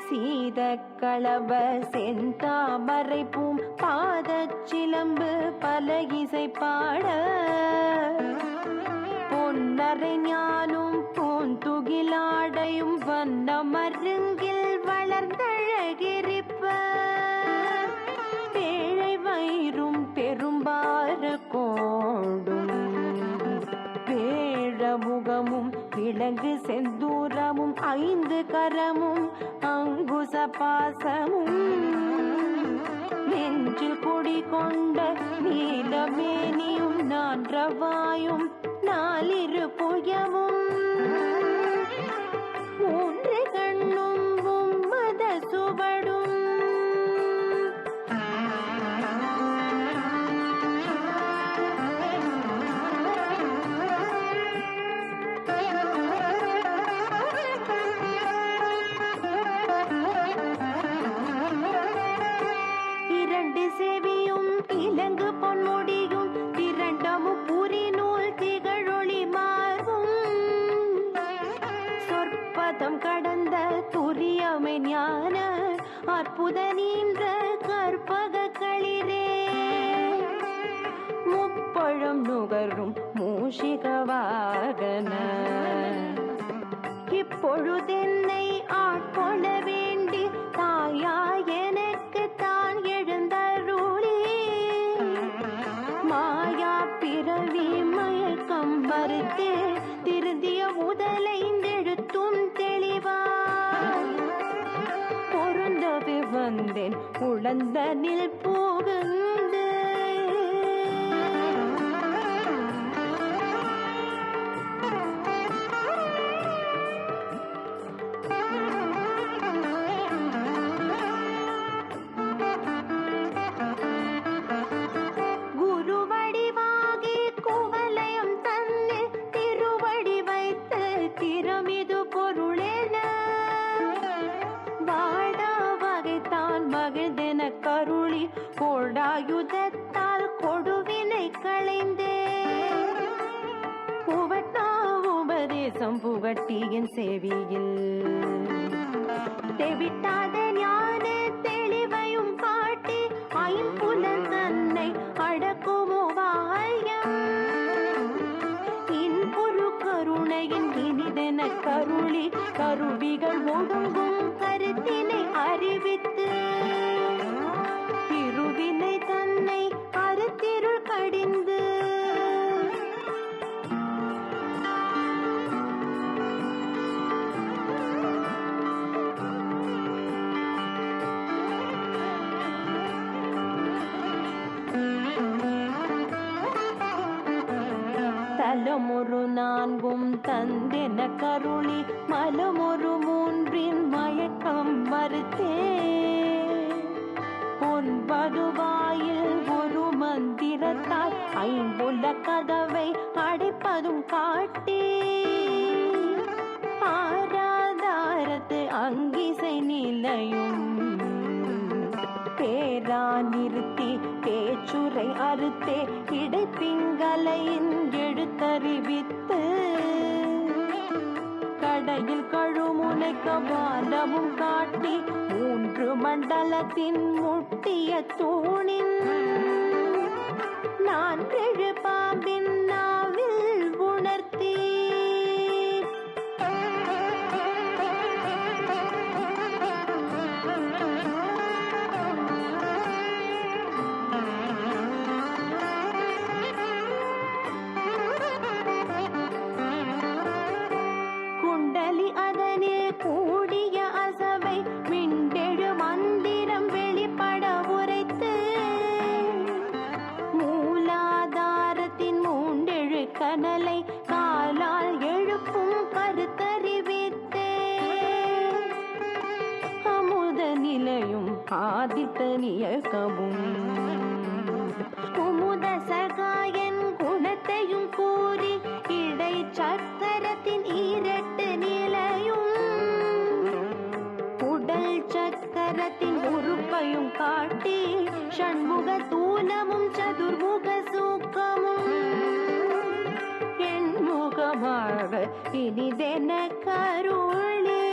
சீத களவ செந்தாமரை பூம் பாதச்சிலம்பு பல இசை பாட பொன்னரை ஞானும் பூந்துகிலாடையும் வண்ண மருங்கில் வளர்ந்தழகிரிப்ப பேழை வயிறும் பெரும்பாறு கோடும் வேழமுகமும் விலங்கு செந்தூரமும் 5 கரமும் அங்குச பாசமும் நெஞ்சில் குடிகொண்ட நீலமேனியும் நான்றவாயும் 4 புயமும் 3 கண்ணும் மத சுவடும் செவியும் இலங்கு பொன்முடியும் திரண்டமும் புரி நூல் திகழொளி மாறும் சொற்பதம் கடந்த துரியமை ஞான அற்புத நீன்ற கற்பக களிரே முப்பழம் நுகரும் மூஷிக வாகன இப்பொழுதென்னை ஆட்கொள்ள வேண்டி தாயா எனக்கு தான் எழுந்தருளி மாயா பிறவி மயக்கம் மறுத்தே திருந்திய முதலைந்தெழுத்தும் தெளிவாய் பொருந்தவே வந்தேன் உழந்தனில் புகுந்து திறமிது பொருளென வாடா வகைத்தான் மகிழ்ந்தென கருளி கோடாயுதத்தால் கொடுவினை களைந்தே புவட்டா உபதேசம் புகட்டியின் செவியில் தெவிட்டாத ஞான தெளிவையும் காட்டி 5 புலன் தன்னை அடக்குமோ வாயம் கருணையின் இனிதென கருளி கருவிகள் ஒடுங்கும் கருத்தினை அறிவித்து திருவினை தன்னை கருத்திருள் கடிந்து தலமொரு 4 தந்தென கருளி மலமொரு 3 மயக்கம் மறுத்தே 9 வாயில் ஒரு மந்திரத்தால் 5 கதவை அடைப்பதும் காட்டி ஆராதாரத்து அங்கிசை நிலையும் பேரா நிறுத்தி பேச்சுரை அறுத்தே இடைப்பிங்கலையின் எழுத்தறிவித்து கடையில் கழுமுனை கபாலமும் காட்டி 3 மண்டலத்தின் முட்டிய தூணின் 4 பாம்பின் நாவில் உணர்த்தி அதனில் கூடிய அசவை மிண்டெழு மந்திரம் வெளிப்பட உரைத்து மூலாதாரத்தின் 3 கனலை காலால் எழுப்பும் கருத்தறிவித்தே அமுத நிலையும் ஆதித்த நியக்கமும் குமுத சகாயன் குணத்தையும் கூறி இடை சக்கரத்தின் 2 நிலையும் உடல் சக்கரத்தின் உறுப்பையும் காட்டி ஷண்முக தூலமும் சதுர்முக சூக்கமும் எண்முகமாக இனிதென கருளே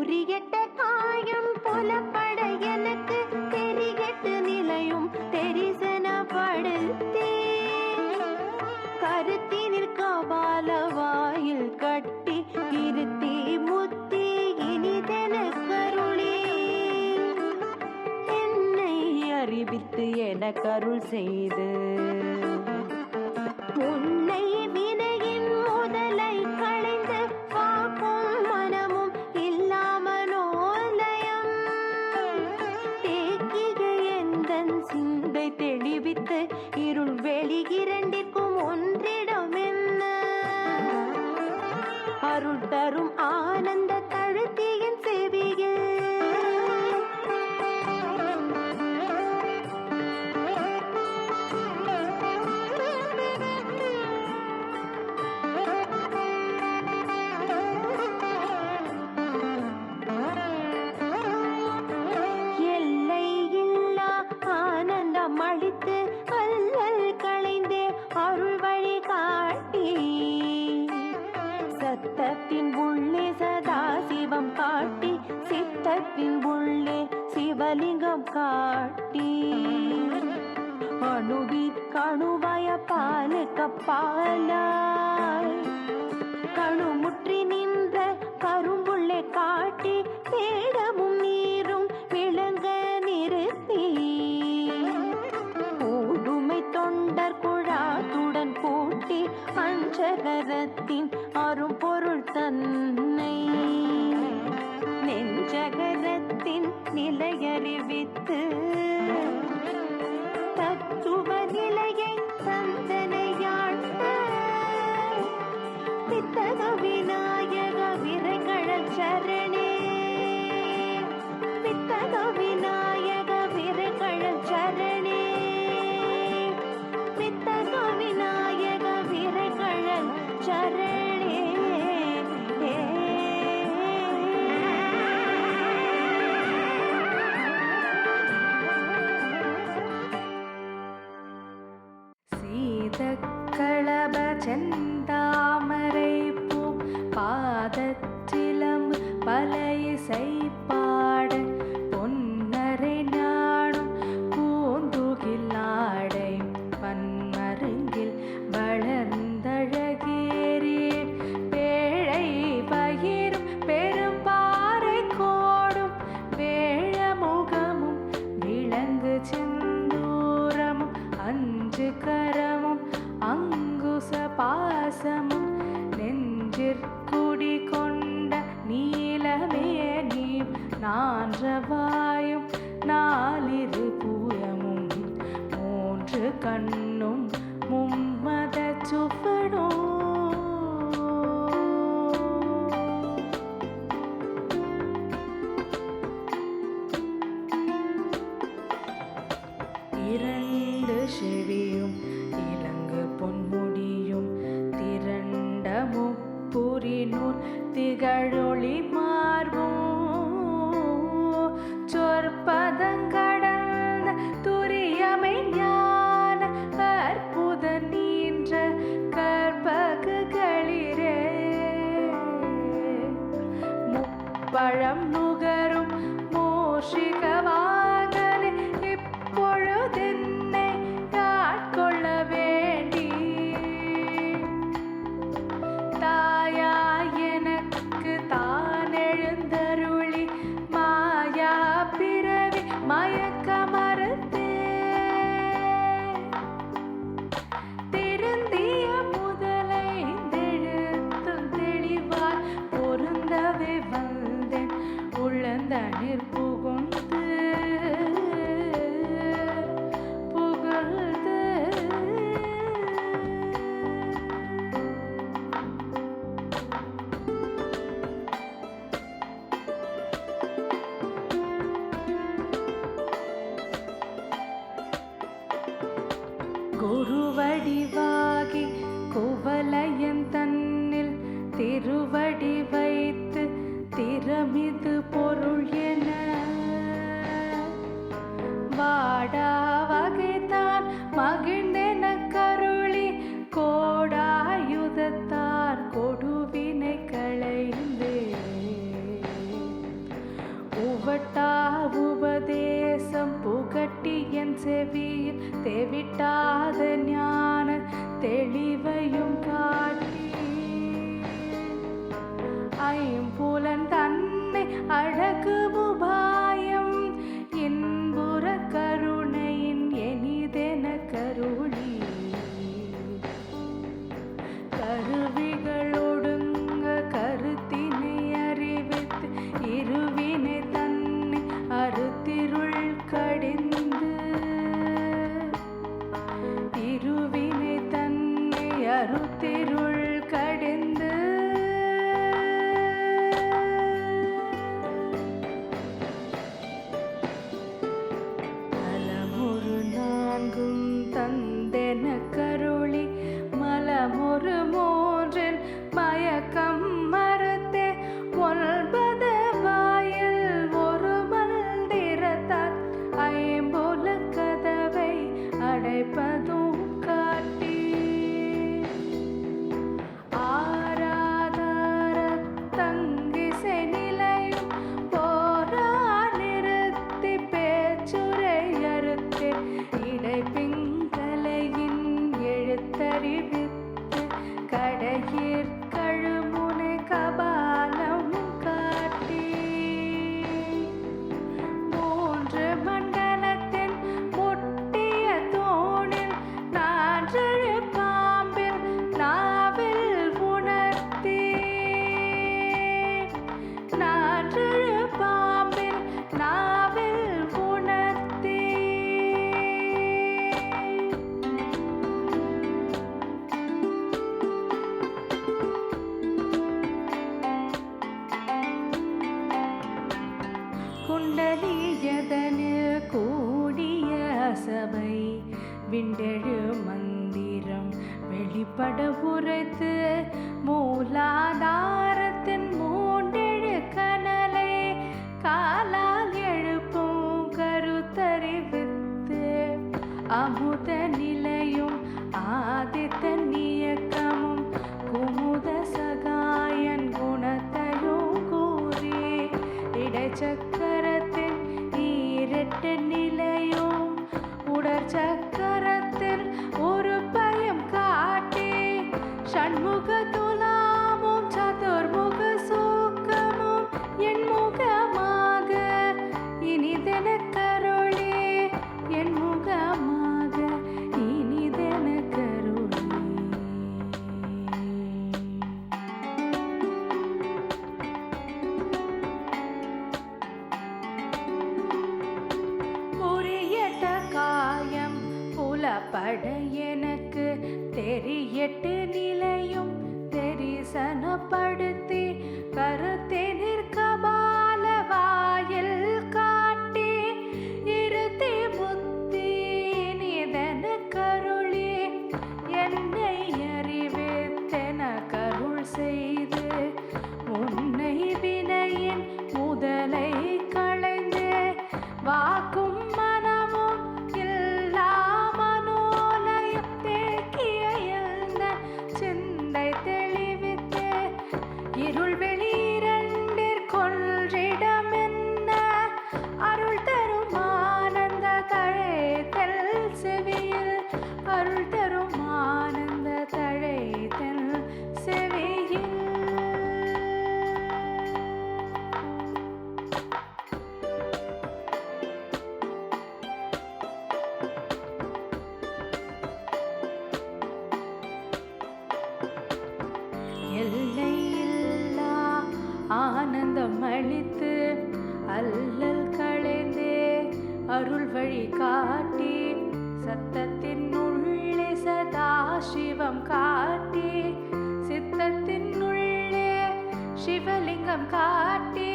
குறிகெட்ட காயம் புலப்பட எனக்கு தெரிகெட்டு நிலையும் தெரிசனப்படுத்தே கருத்தினில் கபால வாயில் கட்டி இருத்தி முத்தி இனிதென கருளே என்னை அறிவித்து என கருள் செய்து உன்னை வினையின் முதலை களைந்து காக்கும் மனமும் இல்லாமலோலயம் தேக்கிய எந்தன் சிந்தை தெளிவித்து இருள் வெளி இரண்டிற்கும் ஒன்றிடம் என்ன அருள் தரும் ஆனந்த தழுத்தியின் செவியில் எல்லை இல்லா ஆனந்தம் அளித்து அல்லல் களைந்தே அருள் வழி காட்டி சத்தத்தின் உள்ளே சதா சிவம் காட்டி சித்தத்தின் உள்ளே சிவலிங்கம் காட்டி அணுவிற்கணுவாய பாலுக்கு பாலாய் கணுமுற்றி நின்ற கரும்புள்ளே காட்டி பேடமும் நீரும் விளங்க நிறுத்தி ஊடுமை தொண்டர் குழாத்துடன் கூட்டி அஞ்சகரத்தின் அரும்பொருள் தன்னை நெஞ்சகரத்தின் நிலையறிவித்து தத்துவ நிலையை தந்தனையாட்ட வித்தக விநாயக விரைகழல் சரணே வித்தக விநாயக விரைகழல் சரணே வித்தக விநாயக விரைகழல் சரணே சீதக்களப செந்தாமரை பூ பாதத்திலம்பு பல இசை பாட பொன்னரை நாடும் பூந்துகில்லாடை பன்மருங்கில் வளர்ந்தழகேறி பேழை பயிரும் பெரும்பாறை கோடும் வேழமுகமும் விளங்கு செந்தூரமும் அஞ்சு கரமும் அங்குச பாசமும் நெஞ்சிற்குடி கொண்ட நீலமேனி நான்றவாயும் நாலிரு புயமும் மூன்று கண்ணும் மும்மத சுவடும் இரண்டு செவியும் இலங்கு பொன்முடியும் திரண்ட முப்புரினூர் திகழொளி மார்பும் சொற்பதங்கடந்த துரியமை ஞான அற்புத நீன்ற கற்பகுகளிரே முப்பழம் நுகரும் மூஷிகவாகனே இப்பொழுதென்னை ஆட்கொள்ள வேண்டி தாயா எனக்கு தான் எழுந்தருளி மாயா பிறவி மயக்க மறுத்தே திருந்திய முதலை தெழுத்தும் தெளிவாய் பொருந்தவே வந்தேன் உள்ளந்தனிற் புகுந்து புகழ்ந்து குருவடிவாகி குவலயன் தன்னில் திருவடி வைத்து திறமிது பொருள் என வாடா வகைதான் மகிழ்ந்தென கருளி கோடாயுதத்தார் கொடுவினை களைந்து புகட்டா உபதேசம் புகட்டி என் செவியில் தெவிட்டாத ஞான தெளிவையும் காட்டி ஐம்புலன் தன்னை அழகு உபாயம் இன்புற கருணையின் எனிதென கருளி கருவிகள் ஒடுங்க கருத்தினை அறிவித்து இருவினை தன்னை அறுத்திருள் கடிந்து இருவினை தன்னை அறுத்திருள் கடிந்து நலமொரு நான்கும் தந்தென கருளி மலமொரு மூன்றின் மயக்கம் மறுத்தே ஒன்பது வாயில் ஒரு மந்திரத்தால் ஐம்புல கதவை அடைப்பதும் காட்டி ஆராதார தங்கிசை நிலையும் போரா நிறுத்தி பேச்சுரை அறுத்து இடைப்பிங்கலையின் எழுத்தறிவித்து கடையிற் கழுமுனை கபாலம் காட்டி மூன்று மண்டலத்தின் முட்டிய தூணில் நான்றழு பாம்பில் நாவில் உணர்த்தி நான்றழு பாம்பில் நாவில் உணர்த்தி குண்டலியதனில் கூடிய சபை விண்டெழு மந்திரம் வெளிப்பட உரைத்து மூலாதாரத்தின் மூண்டெழு கனலை காலால் எழுப்பும் கருத்தறிவித்து அமுத நிலையும் ஆதித்தன் இயக்கமும் குமுத சகாயன் குணத்தையும் கூறி இடைச்சக்கரத்தின் ஈரெட்டு நிலையும் உடற்சக்கரத்தில் ஒரு பயம் காட்டி ஷண்முக துலாமும் சதுர்முக சூக்கமும் என் முகமாக இனிதென கருளி என் முகமாக இனிதென கருளி புரியட்ட காயம் புலப்பட எனக்கு தெரியட்டு நிலையும் தெரிசனப்படுத்தி கருத்தினிற் கபால வாயில் காட்டி இருத்தி புத்தி நிதன கருளி என்னை அறிவித்தென கருள் செய்து உன்னை வினையின் முதலை களைந்து வாக்கும் மனமும் இல்லா மனோலயம் தேக்கிய சிந்தை தெளிவித்து இருள் வெளிரண்டிற்கொன்றிடம் என்ன அருள் தரும் ஆனந்த தழைத்தல் செவியில் அருள் தரும் ஆனந்த தழைத்தல் செவியில் எல்லையில்லா ஆனந்தம் அளித்து அல்லல் களைந்தே அருள் வழி காட்டி சத்தத்தின் உள்ளே சதா சிவம் காட்டி சித்தத்தின் உள்ளே சிவலிங்கம் காட்டி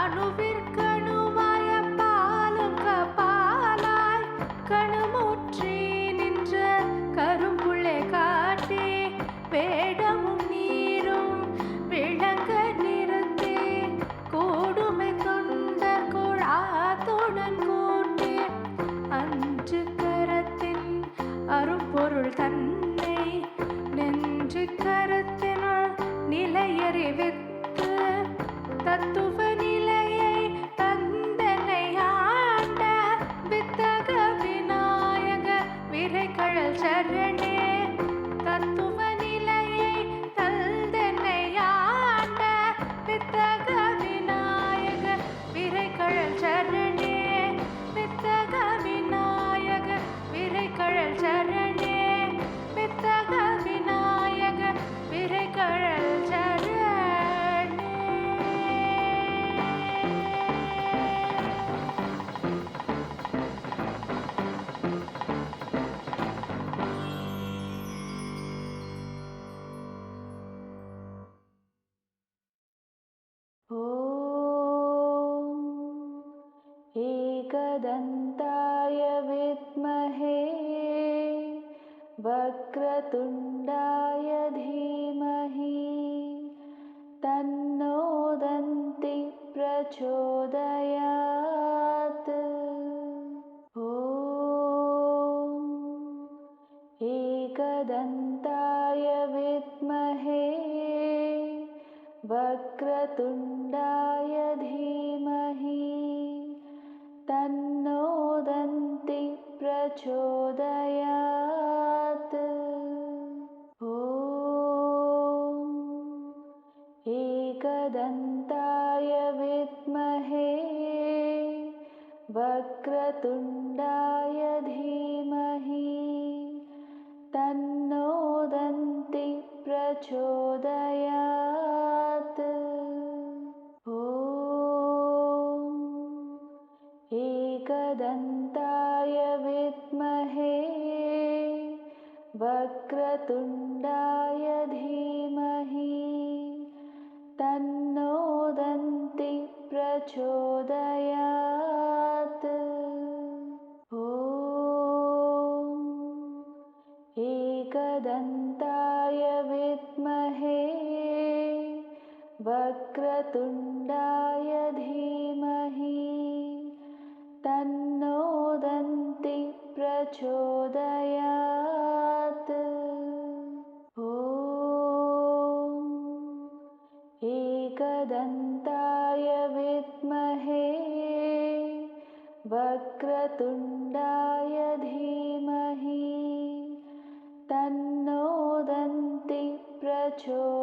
அணுவிற்கணுவாய பாலும் கபாலாய் கணுமுற்றி நின்ற கரும்புள்ளே காட்டி வேடமும் நீரும் விளங்க நிறுத்தி கூடுமை கொண்ட குழாத்துடன் கூட்டி அஞ்சு கரத்தின் அரும்பொருள் தன்னை நெஞ்சு கரத்தினால் நிலையறிவித்து தத்துவ நிலையை தன் एकदन्ताय विद्महे वक्रतुण्डाय धीमहि तन्नो दन्ति प्रचोदयात्। ॐ एकदन्ताय विद्महे वक्रतुण्डाय धीमहि तन्नो दन्ति प्रचोदयात्। ॐ एकदन्ताय विद्महे वक्रतुण्डाय धीमहि तन्नो दन्ति प्रचोदयात्। ॐ एकदन्ताय विद्महे वक्रतुण्डाय धीमहि तन्नो दन्ति प्रचोदयात्। ॐ एकदन्ताय विद्महे वक्रतुण्डाय धीमहि तन्नो दन्ति प्रचोदयात्। ॐ एकदन्ताय विद्महे वक्रतुण्डाय धीमहि तन्नो दन्ति प्रचोदयात्।